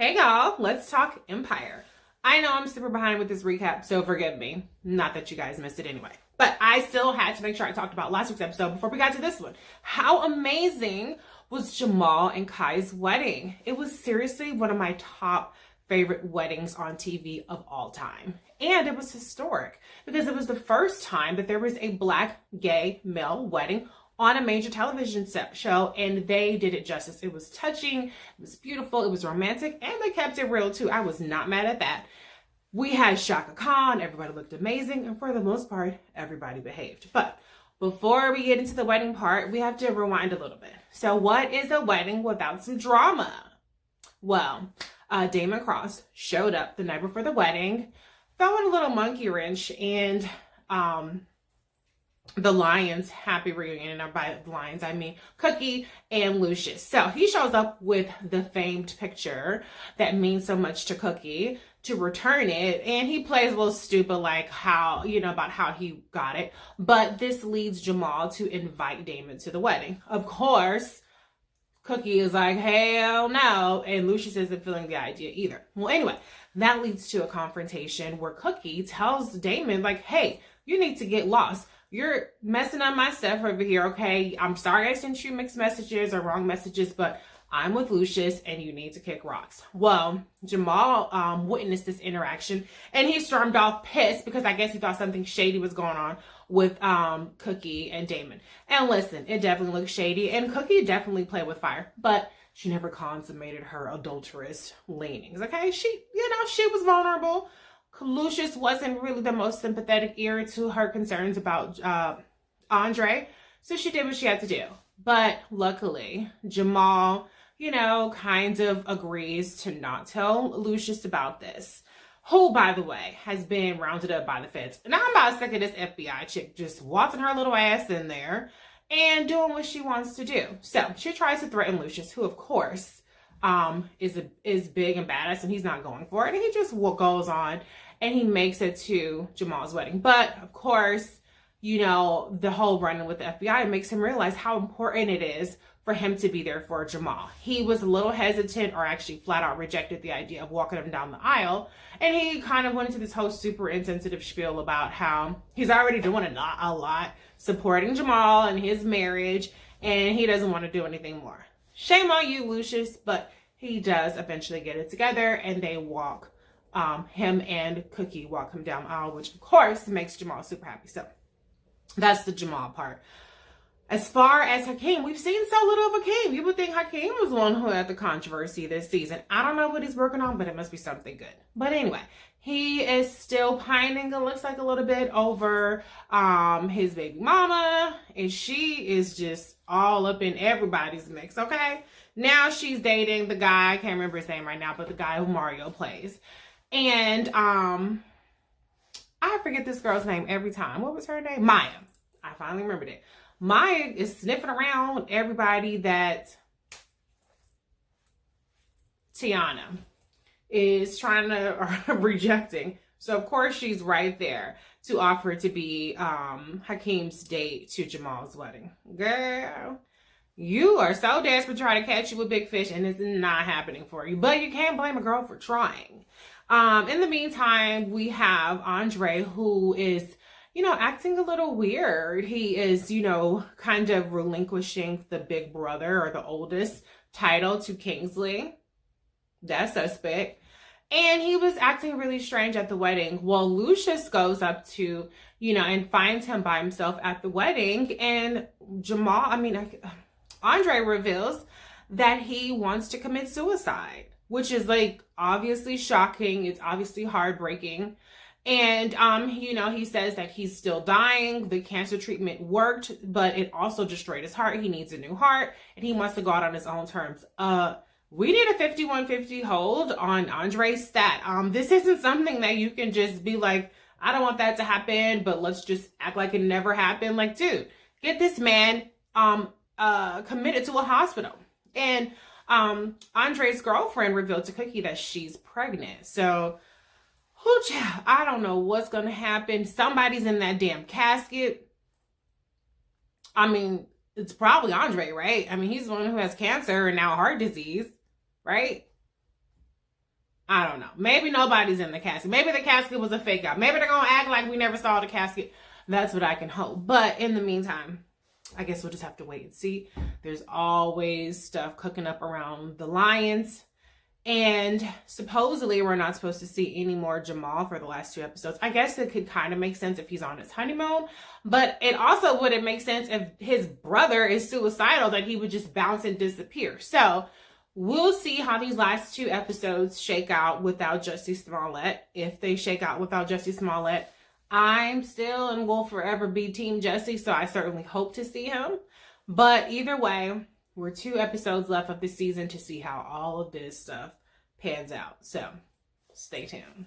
Hey y'all, let's talk Empire. I know I'm super behind with this recap, so forgive me. Not that you guys missed it anyway. But I still had to make sure I talked about last week's episode before we got to this one. How amazing was Jamal and Kai's wedding? It was seriously one of my top favorite weddings on TV of all time. And it was historic because it was the first time that there was a black gay male wedding on a major television show, and they did it justice. It was touching, it was beautiful, it was romantic, and they kept it real too. I was not mad at that. We had Shaka Khan, everybody looked amazing, and for the most part, everybody behaved. But before we get into the wedding part, we have to rewind a little bit. So what is a wedding without some drama? Well, Damon Cross showed up the night before the wedding, throwing a little monkey wrench, and the Lions happy reunion, and by the Lions I mean Cookie and Lucious. So he shows up with the famed picture that means so much to Cookie to return it, and he plays a little stupid like how, about how he got it. But this leads Jamal to invite Damon to the wedding. Of course, Cookie is like, hell no, and Lucious isn't feeling the idea either. Well, anyway, that leads to a confrontation where Cookie tells Damon like, hey, you need to get lost. You're messing up my stuff over here, okay? I'm sorry I sent you mixed messages or wrong messages, but I'm with Lucious and you need to kick rocks. Well, Jamal witnessed this interaction and he stormed off pissed because I guess he thought something shady was going on with Cookie and Damon. And listen, it definitely looked shady, and Cookie definitely played with fire, but she never consummated her adulterous leanings, okay? She was vulnerable. Lucious wasn't really the most sympathetic ear to her concerns about Andre, so she did what she had to do. But luckily, Jamal, kind of agrees to not tell Lucious about this, who, by the way, has been rounded up by the feds. And I'm about sick of this FBI chick just waltzing her little ass in there and doing what she wants to do. So she tries to threaten Lucious, who, of course, is big and badass, and he's not going for it. And he just goes on and he makes it to Jamal's wedding. But of course, the whole run-in with the FBI makes him realize how important it is for him to be there for Jamal. He was a little hesitant, or actually flat out rejected the idea of walking him down the aisle. And he kind of went into this whole super insensitive spiel about how he's already doing a lot supporting Jamal and his marriage, and he doesn't want to do anything more. Shame on you, Lucious, but he does eventually get it together, and they walk, him and Cookie walk him down the aisle, which of course makes Jamal super happy. So that's the Jamal part. As far as Hakeem, we've seen so little of Hakeem. You would think Hakeem was the one who had the controversy this season. I don't know what he's working on, but it must be something good. But anyway, he is still pining, it looks like, a little bit over his baby mama, and she is just all up in everybody's mix, okay? Now she's dating the guy, I can't remember his name right now, but the guy who Mario plays. And I forget this girl's name every time. What was her name? Maya. I finally remembered it. Maya is sniffing around everybody that Tiana is trying to rejecting. So of course she's right there to offer to be Hakeem's date to Jamal's wedding. Girl, you are so desperate to try to catch you a big fish, and it's not happening for you. But you can't blame a girl for trying. In the meantime, we have Andre, who is, acting a little weird. He is, kind of relinquishing the big brother, or the oldest, title to Kingsley. That's suspect. And he was acting really strange at the wedding. Well, Lucious goes up to, and finds him by himself at the wedding. And Andre reveals that he wants to commit suicide, which is obviously shocking. It's obviously heartbreaking. And, he says that he's still dying. The cancer treatment worked, but it also destroyed his heart. He needs a new heart, and he wants to go out on his own terms. We need a 51-50 hold on Andre's stat. This isn't something that you can just be like, I don't want that to happen, but let's just act like it never happened. Like, dude, get this man committed to a hospital. And Andre's girlfriend revealed to Cookie that she's pregnant. So, I don't know what's going to happen. Somebody's in that damn casket. It's probably Andre, right? He's the one who has cancer and now heart disease, right? I don't know. Maybe nobody's in the casket. Maybe the casket was a fake out. Maybe they're going to act like we never saw the casket. That's what I can hope. But in the meantime, I guess we'll just have to wait and see. There's always stuff cooking up around the lions. And supposedly we're not supposed to see any more Jamal for the last 2 episodes. I guess it could kind of make sense if he's on his honeymoon. But it also wouldn't make sense if his brother is suicidal, that he would just bounce and disappear. So we'll see how these last 2 episodes shake out without Jussie Smollett. If they shake out without Jussie Smollett, I'm still and will forever be Team Jussie. So I certainly hope to see him. But either way, we're 2 episodes left of the season to see how all of this stuff pans out. So stay tuned.